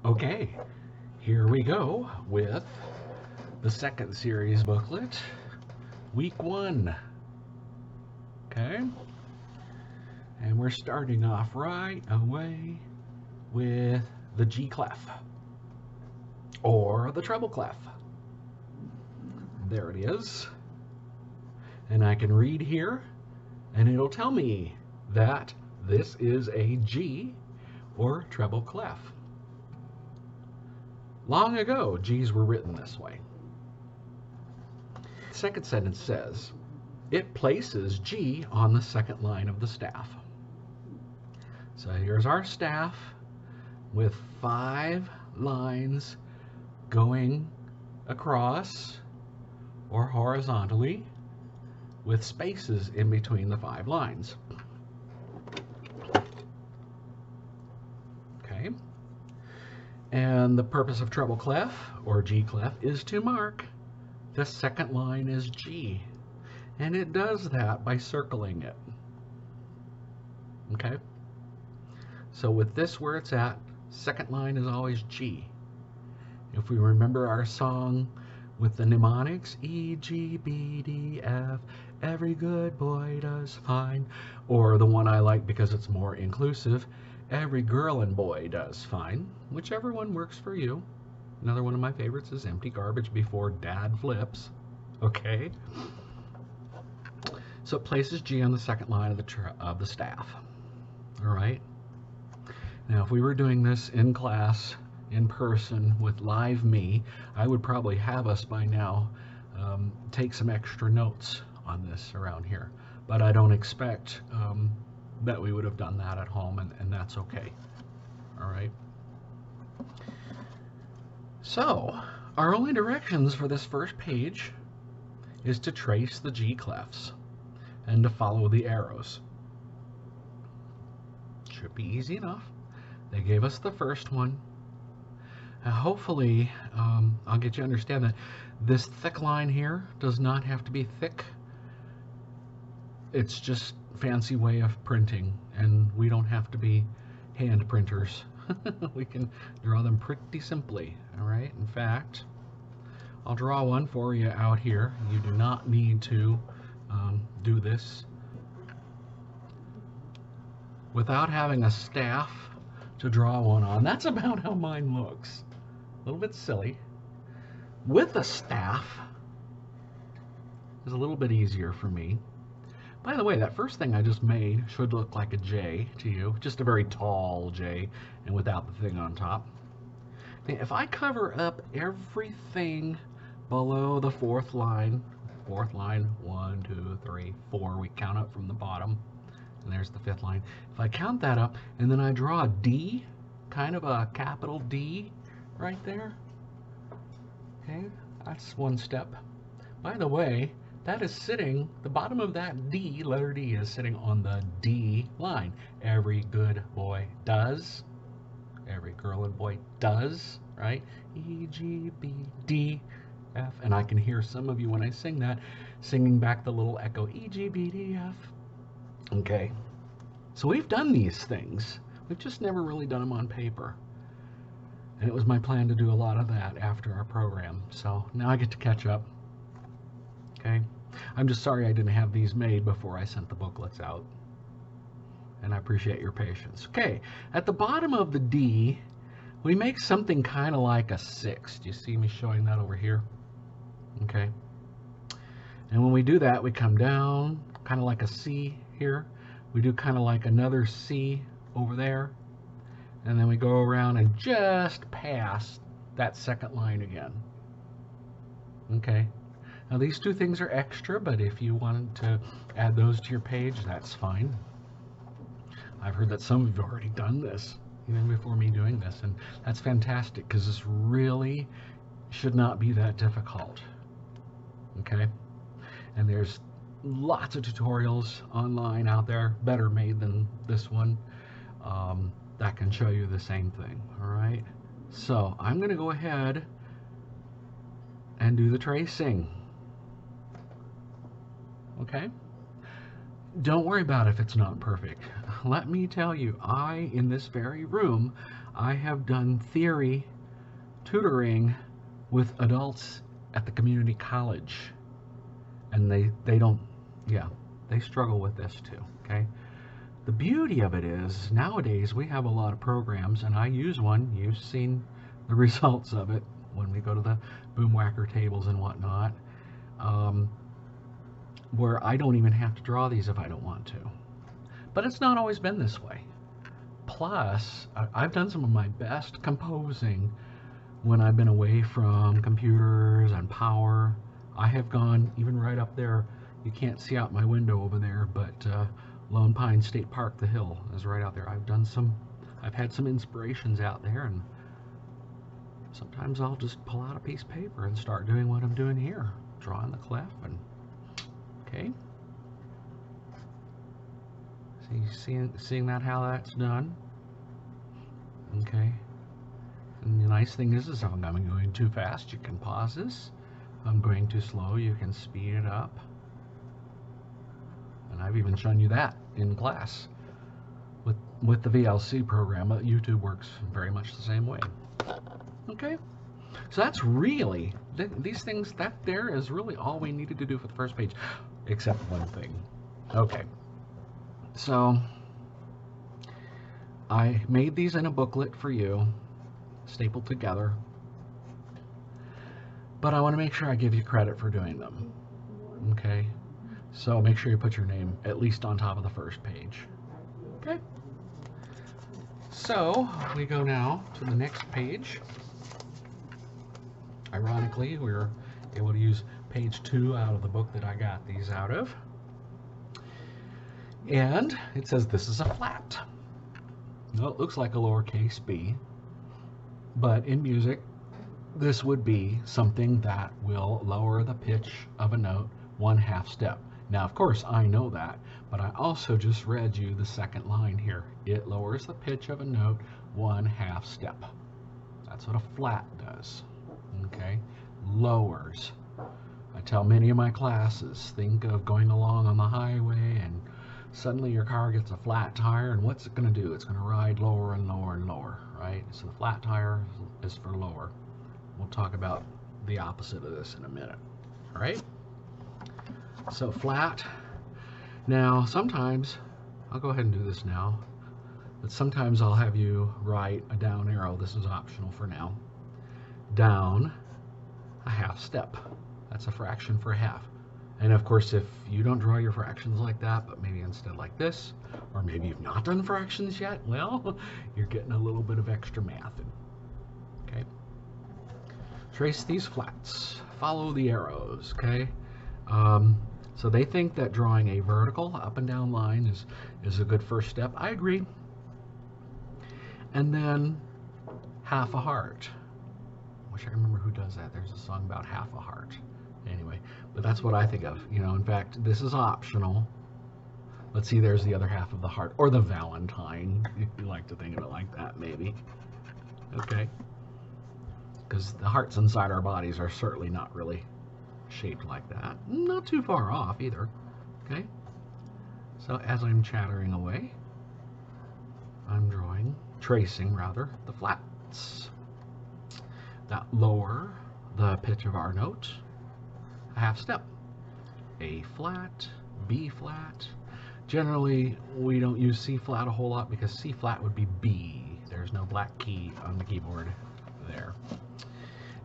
Okay, here we go with the second series booklet, week 1. Okay, and we're starting off right away with the G clef or the treble clef. There it is. And I can read here and it'll tell me that this is a G or treble clef. Long ago, G's were written this way. The second sentence says, it places G on the second line of the staff. So here's our staff with 5 lines going across or horizontally with spaces in between the 5 lines. Okay. And the purpose of treble clef or G clef is to mark the second line is G. And it does that by circling it. Okay? So with this where it's at, second line is always G. If we remember our song with the mnemonics, E, G, B, D, F, every good boy does fine. Or the one I like because it's more inclusive, every girl and boy does fine. Whichever one works for you. Another one of my favorites is empty garbage before dad flips. Okay? So it places G on the second line of the staff. All right? Now, if we were doing this in class, in person, with live me, I would probably have us by now take some extra notes on this around here. But I don't expect that we would have done that at home, and that's okay. All right? So, our only directions for this first page is to trace the G clefs and to follow the arrows. Should be easy enough. They gave us the first one. Hopefully, I'll get you to understand that this thick line here does not have to be thick. It's just a fancy way of printing, and we don't have to be hand printers. We can draw them pretty simply, all right? In fact, I'll draw one for you out here. You do not need to do this without having a staff to draw one on. That's about how mine looks. A little bit silly. With a staff is a little bit easier for me. By the way, that first thing I just made should look like a J to you, just a very tall J and without the thing on top. Now, if I cover up everything below the 4th line, 1, 2, 3, 4, we count up from the bottom, and there's the 5th line. If I count that up and then I draw a D, kind of a capital D right there, okay, that's one step. By the way, that is sitting, the bottom of that D, letter D, is sitting on the D line. Every good boy does. Every girl and boy does, right? E, G, B, D, F. And I can hear some of you when I sing that, singing back the little echo, E, G, B, D, F. Okay. So we've done these things. We've just never really done them on paper. And it was my plan to do a lot of that after our program. So now I get to catch up. Okay. I'm just sorry I didn't have these made before I sent the booklets out. And I appreciate your patience. Okay, at the bottom of the D, we make something kind of like a 6. Do you see me showing that over here? Okay. And when we do that, we come down, kind of like a C here. We do kind of like another C over there. And then we go around and just pass that second line again. Okay. Now these two things are extra, but if you wanted to add those to your page, that's fine. I've heard that some of you have already done this, even before me doing this, and that's fantastic because this really should not be that difficult. Okay? And there's lots of tutorials online out there, better made than this one, that can show you the same thing. All right? So I'm going to go ahead and do the tracing. Okay? Don't worry about if it's not perfect. Let me tell you, in this very room, I have done theory tutoring with adults at the community college, and they don't, yeah, they struggle with this too, okay? The beauty of it is nowadays we have a lot of programs, and I use one. You've seen the results of it when we go to the boomwhacker tables and whatnot, where I don't even have to draw these if I don't want to. But it's not always been this way. Plus, I've done some of my best composing when I've been away from computers and power. I have gone even right up there. You can't see out my window over there, but Lone Pine State Park, the hill, is right out there. I've had some inspirations out there, and sometimes I'll just pull out a piece of paper and start doing what I'm doing here, drawing the clef. And okay, so seeing that, how that's done. Okay, and the nice thing is if I'm going too fast, you can pause this. If I'm going too slow, you can speed it up. And I've even shown you that in class with the VLC program. YouTube works very much the same way. Okay, so that's really, these things, that there is really all we needed to do for the first page, except one thing. Okay, so I made these in a booklet for you, stapled together, but I want to make sure I give you credit for doing them. Okay, so make sure you put your name at least on top of the first page. Okay, so we go now to the next page. Ironically, we were able to use page 2 out of the book that I got these out of. And it says this is a flat. Well, it looks like a lowercase b, but in music, this would be something that will lower the pitch of a note 1/2 step. Now, of course, I know that, but I also just read you the second line here. It lowers the pitch of a note 1/2 step. That's what a flat does. Okay, lowers. I tell many of my classes, think of going along on the highway and suddenly your car gets a flat tire, and what's it going to do? It's going to ride lower and lower and lower, right? So the flat tire is for lower. We'll talk about the opposite of this in a minute, all right? So flat. Now, sometimes, I'll go ahead and do this now, but sometimes I'll have you write a down arrow. This is optional for now. Down 1/2 step. That's a fraction for half. And of course, if you don't draw your fractions like that, but maybe instead like this, or maybe you've not done fractions yet, well, you're getting a little bit of extra math. Okay. Trace these flats. Follow the arrows, okay? So they think that drawing a vertical up and down line is a good first step. I agree. And then 1/2 a heart. Wish I remember who does that. There's a song about 1/2 a heart. Anyway, but that's what I think of. You know, in fact, this is optional. Let's see, there's the other 1/2 of the heart, or the Valentine, if you like to think of it like that, maybe. Okay. Because the hearts inside our bodies are certainly not really shaped like that. Not too far off either. Okay. So as I'm chattering away, I'm tracing rather, the flats that lower the pitch of our note 1/2 step. A flat, B flat. Generally, we don't use C flat a whole lot because C flat would be B. There's no black key on the keyboard there.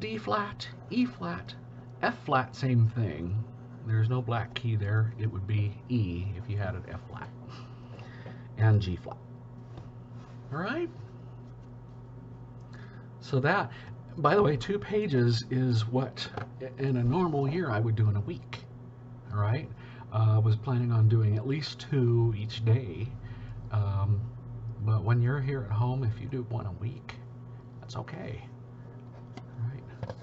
D flat, E flat, F flat, same thing. There's no black key there. It would be E if you had it F flat. And G flat. All right? So that, by the way, 2 pages is what in a normal year I would do in a week. All right? I was planning on doing at least 2 each day. But when you're here at home, if you do 1 a week, that's okay. All right?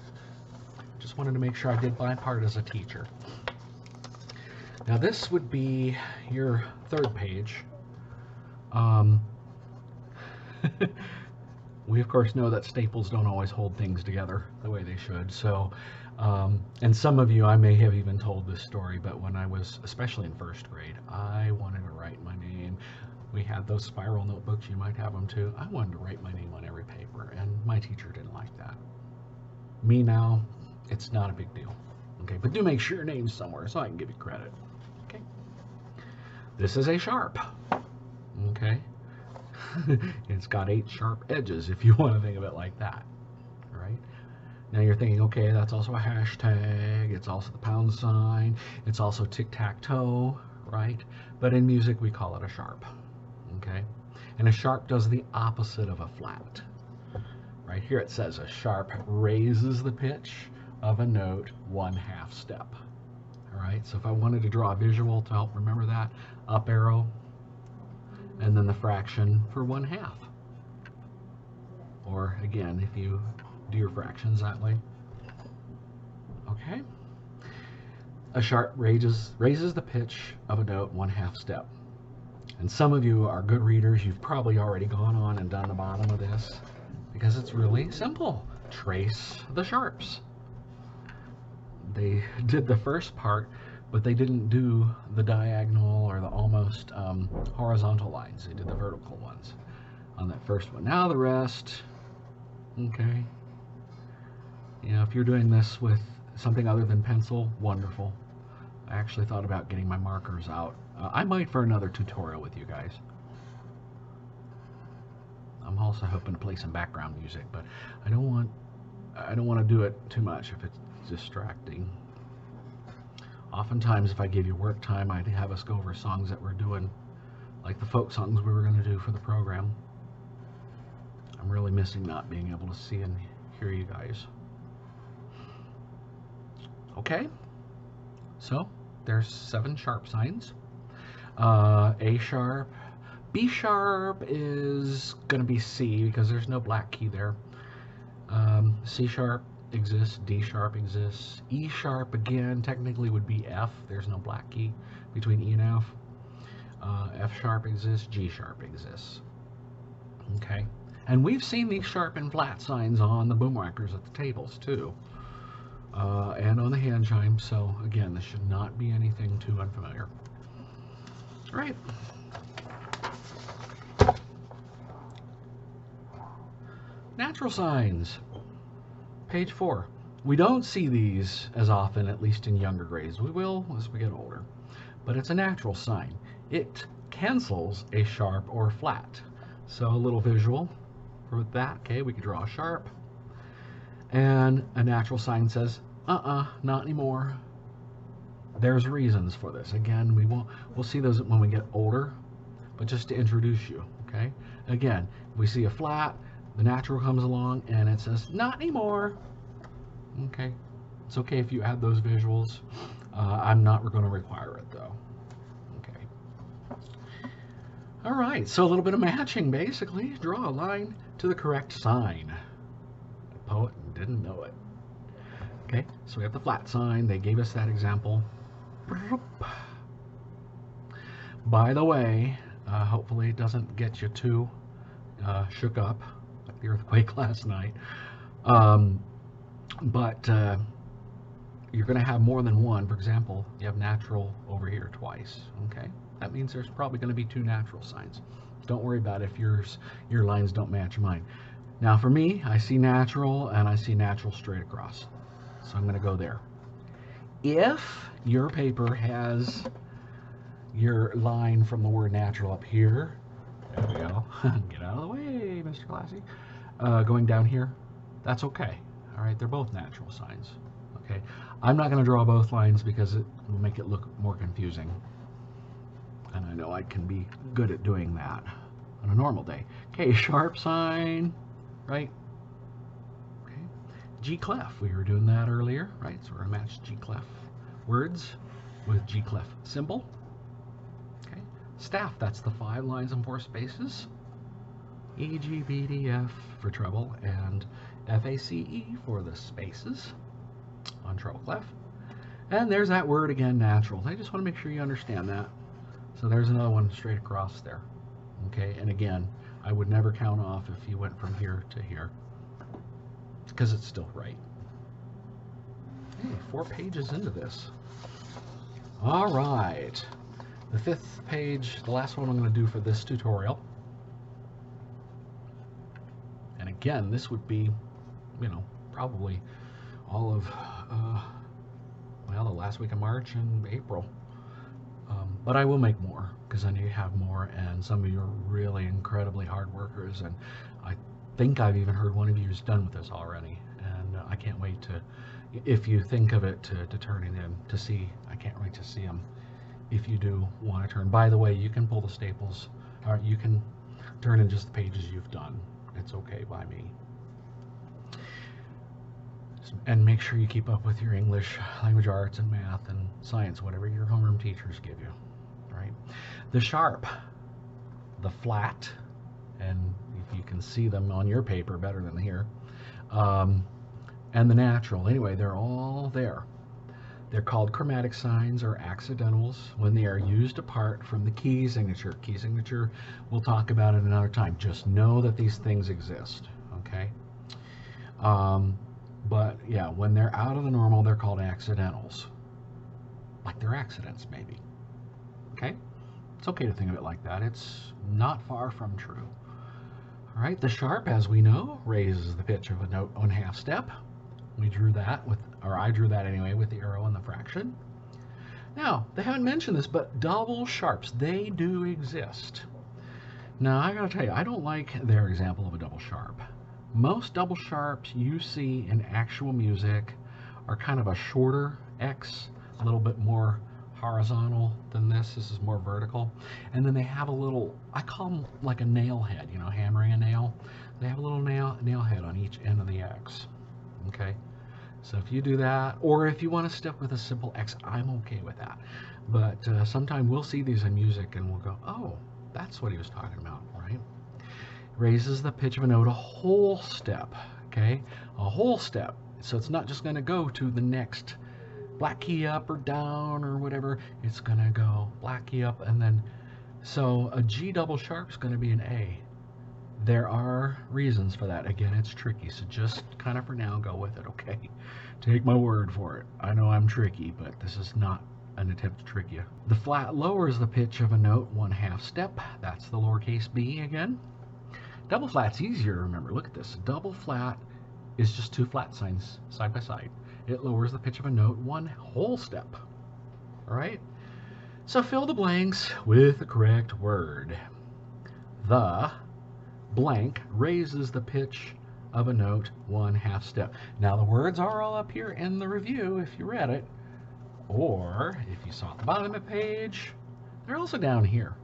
Just wanted to make sure I did my part as a teacher. Now this would be your 3rd page. We of course know that staples don't always hold things together the way they should. So, and some of you, I may have even told this story, but when I was, especially in 1st grade, I wanted to write my name We had those spiral notebooks. You might have them too. I wanted to write my name on every paper, and my teacher didn't like that. Me now, it's not a big deal. Okay, but do make sure your name's somewhere so I can give you credit. Okay. This is a sharp. Okay. It's got 8 sharp edges if you want to think of it like that. Right? Now you're thinking, okay, that's also a hashtag. It's also the pound sign. It's also tic-tac-toe, right? But in music, we call it a sharp. Okay? And a sharp does the opposite of a flat. Right here it says a sharp raises the pitch of a note 1/2 step. All right, so if I wanted to draw a visual to help remember that, up arrow, and then the fraction for 1/2. Or again, if you do your fractions that way. Okay? A sharp raises the pitch of a note 1/2 step. And some of you are good readers. You've probably already gone on and done the bottom of this because it's really simple. Trace the sharps. They did the first part, but they didn't do the diagonal or the almost horizontal lines. They did the vertical ones on that first one. Now the rest, okay. You know, if you're doing this with something other than pencil, wonderful. I actually thought about getting my markers out. I might for another tutorial with you guys. I'm also hoping to play some background music, but I don't want to do it too much if it's distracting. Oftentimes, if I give you work time, I'd have us go over songs that we're doing, like the folk songs we were going to do for the program. I'm really missing not being able to see and hear you guys. Okay, so there's 7 sharp signs. A sharp, B sharp is going to be C because there's no black key there. C sharp exists, D sharp exists. E sharp again technically would be F. There's no black key between E and F. F sharp exists, G sharp exists. Okay, and we've seen these sharp and flat signs on the boomwhackers at the tables too. And on the hand chime, so again, this should not be anything too unfamiliar. All right. Natural signs. Page 4. We don't see these as often, at least in younger grades. We will as we get older. But it's a natural sign. It cancels a sharp or flat. So a little visual for that. Okay, we could draw a sharp. And a natural sign says, not anymore. There's reasons for this. Again, we'll see those when we get older, but just to introduce you, okay? Again, if we see a flat, the natural comes along and it says, not anymore. Okay, it's okay if you add those visuals. I'm not going to require it though. Okay. All right, so a little bit of matching basically. Draw a line to the correct sign. The poet didn't know it. Okay, so we have the flat sign. They gave us that example. By the way, hopefully it doesn't get you too shook up like the earthquake last night. But you're going to have more than one. For example, you have natural over here twice. Okay, that means there's probably going to be 2 natural signs. Don't worry about it if your lines don't match mine. Now for me, I see natural and I see natural straight across. So I'm going to go there. If your paper has your line from the word natural up here, there we go, get out of the way, Mr. Klassy, going down here, that's okay. All right, they're both natural signs. Okay, I'm not going to draw both lines because it will make it look more confusing. And I know I can be good at doing that on a normal day. Okay, sharp sign, right? G clef, we were doing that earlier, right? So we're going to match G clef words with G clef symbol. Okay, staff, that's the 5 lines and 4 spaces. E, G, B, D, F for treble, and F, A, C, E for the spaces on treble clef. And there's that word again, natural. I just want to make sure you understand that. So there's another one straight across there. Okay, and again, I would never count off if you went from here to here, because it's still right. Hey, 4 pages into this. All right. The fifth page, the last one I'm going to do for this tutorial. And again, this would be, you know, probably all of, well, the last week of March and April. But I will make more, because I know you have more, and some of you are really incredibly hard workers, and I think I've even heard one of you is done with this already, and I can't wait to, if you think of it, to turn it in, to see. I can't wait to see them if you do want to turn. By the way, you can pull the staples, or you can turn in just the pages you've done. It's okay by me. And make sure you keep up with your English, language arts, and math, and science, whatever your homeroom teachers give you, right? The sharp, the flat, and if you can see them on your paper better than here, and the natural. Anyway, they're all there. They're called chromatic signs or accidentals when they are used apart from the key signature. Key signature, we'll talk about it another time. Just know that these things exist, okay? But yeah, when they're out of the normal, they're called accidentals. Like they're accidents, maybe. Okay? It's okay to think of it like that. It's not far from true. All right, the sharp, as we know, raises the pitch of a note 1/2 step. We drew that with, or I drew that anyway, with the arrow and the fraction. Now, they haven't mentioned this, but double sharps, they do exist. Now, I gotta tell you, I don't like their example of a double sharp. Most double sharps you see in actual music are kind of a shorter X, a little bit more horizontal than this. This is more vertical. And then they have a little, I call them like a nail head, you know, hammering a nail. They have a little nail head on each end of the X. Okay? So if you do that, or if you want to stick with a simple X, I'm okay with that. But sometimes we'll see these in music and we'll go, oh, that's what he was talking about, right? Raises the pitch of a note a whole step, okay? A whole step. So it's not just going to go to the next black key up or down or whatever. It's going to go black key up, and then, so a G double sharp is going to be an A. There are reasons for that. Again, it's tricky, so just kind of for now go with it, okay? Take my word for it. I know I'm tricky, but this is not an attempt to trick you. The flat lowers the pitch of a note 1/2 step. That's the lowercase b again. Double flat's easier to remember. Look at this. Double flat is just two flat signs side by side. It lowers the pitch of a note 1 whole step. All right? So fill the blanks with the correct word. The blank raises the pitch of a note 1/2 step. Now the words are all up here in the review if you read it, or if you saw at the bottom of the page, they're also down here.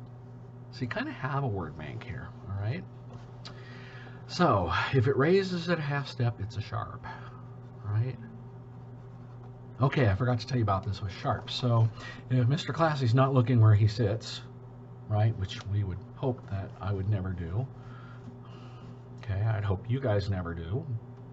So you kind of have a word bank here, all right? So if it raises at a 1/2 step, it's a sharp, right? Okay, I forgot to tell you about this with sharp. So if Mr. Classy's not looking where he sits, right, which we would hope that I would never do. Okay, I'd hope you guys never do,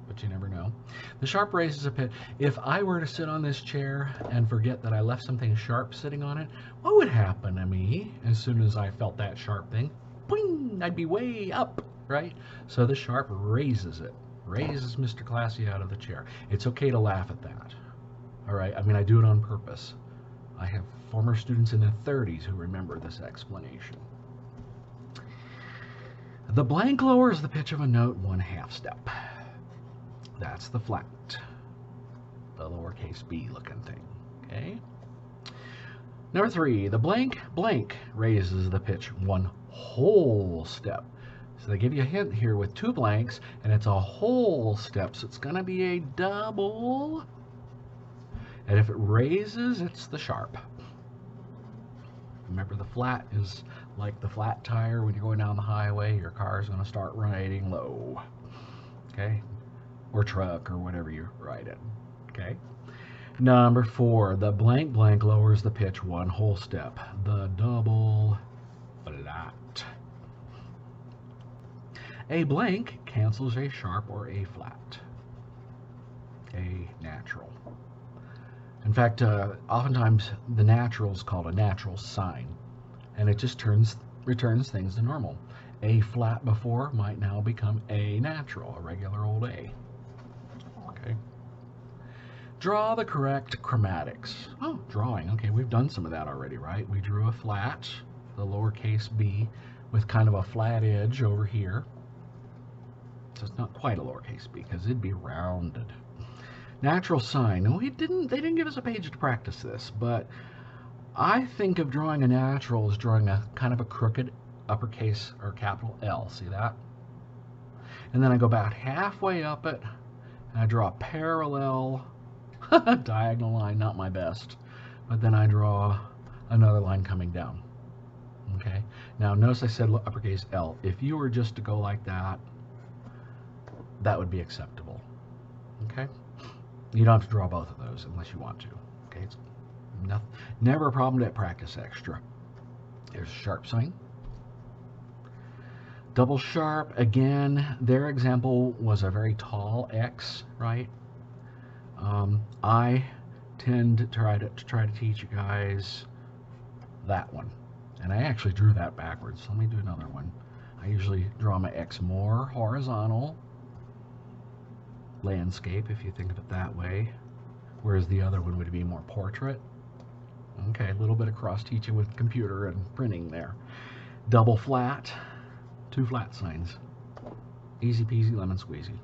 but you never know. The sharp raises a pitch. If I were to sit on this chair and forget that I left something sharp sitting on it, what would happen to me as soon as I felt that sharp thing? Boing! I'd be way up, right? So the sharp raises it, raises Mr. Klassy out of the chair. It's okay to laugh at that, all right? I mean, I do it on purpose. I have former students in their 30s who remember this explanation. The blank lowers the pitch of a note 1/2 step. That's the flat, the lowercase b looking thing, okay? Number 3, the blank raises the pitch 1 whole step. So they give you a hint here with 2 blanks, and it's a whole step, so it's going to be a double. And if it raises, it's the sharp. Remember, the flat is like the flat tire when you're going down the highway. Your car is going to start riding low, okay? Or truck or whatever you're riding, okay? Number 4, the blank lowers the pitch 1 whole step. The double flat. A blank cancels a sharp or a flat. A natural. In fact, oftentimes the natural is called a natural sign, and it just returns things to normal. A flat before might now become a natural, a regular old A. Okay. Draw the correct chromatics. Oh, drawing. Okay, we've done some of that already, right? We drew a flat, the lowercase b, with kind of a flat edge over here. So it's not quite a lowercase b, because it'd be rounded. Natural sign. No, they didn't give us a page to practice this, but I think of drawing a natural as drawing a kind of a crooked uppercase or capital L. See that? And then I go about halfway up it, and I draw a parallel diagonal line, not my best, but then I draw another line coming down. Okay, now notice I said uppercase L. If you were just to go like that, that would be acceptable. Okay, you don't have to draw both of those unless you want to. Okay, it's never a problem to practice extra. There's a sharp sign. Double sharp, again, their example was a very tall X, right? I tend to try to teach you guys that one. And I actually drew that backwards. Let me do another one. I usually draw my X more horizontal, landscape, if you think of it that way, whereas the other one would be more portrait. Okay, a little bit of cross teaching with computer and printing there. Double flat, two flat signs. Easy peasy lemon squeezy.